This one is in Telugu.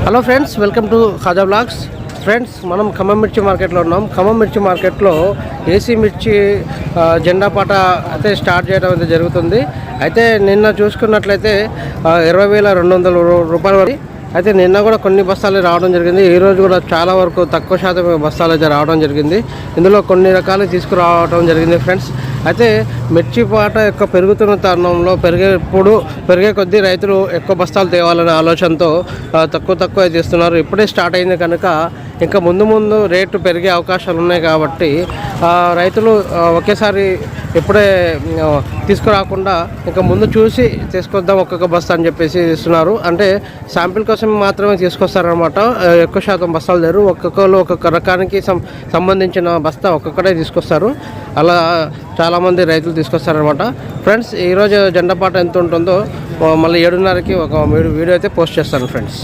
Hello friends, welcome to Khaja blogs. Friends, మనం ఖమ్మం మిర్చి మార్కెట్లో ఉన్నాం. ఖమ్మం మిర్చి మార్కెట్లో ఏసీ మిర్చి జెండా పాట అయితే స్టార్ట్ చేయడం అయితే జరుగుతుంది. అయితే నిన్న చూసుకున్నట్లయితే 20,200 రూపాయల వరకు అయితే నిన్న కూడా కొన్ని బస్తాలు రావడం జరిగింది. ఈరోజు కూడా చాలా వరకు తక్కువ శాతం బస్తాలు అయితే రావడం జరిగింది. ఇందులో కొన్ని రకాలు తీసుకురావడం జరిగింది ఫ్రెండ్స్. అయితే మిర్చి పాట ఎక్కువ పెరుగుతున్న తరుణంలో పెరిగే కొద్దీ రైతులు ఎక్కువ బస్తాలు తేవాలనే ఆలోచనతో తక్కువ తీస్తున్నారు. ఇప్పుడే స్టార్ట్ అయింది కనుక ఇంకా ముందు రేటు పెరిగే అవకాశాలు ఉన్నాయి కాబట్టి రైతులు ఒకేసారి ఇప్పుడే తీసుకురాకుండా ఇంకా ముందు చూసి తీసుకొద్దాం ఒక్కొక్క బస్తా అని చెప్పేసి ఇస్తున్నారు. అంటే శాంపిల్ కోసం మాత్రమే తీసుకొస్తారనమాట. ఎక్కువ శాతం బస్తాలు లేరు. ఒక్కొక్కరు ఒక్కొక్క రకానికి సంబంధించిన బస్తా ఒక్కొక్కటే తీసుకొస్తారు. అలా చాలామంది రైతులు తీసుకొస్తారనమాట. ఫ్రెండ్స్, ఈరోజు జెండా పాట ఎంత ఉంటుందో మళ్ళీ 7:30కి ఒక వీడియో అయితే పోస్ట్ చేస్తాను ఫ్రెండ్స్.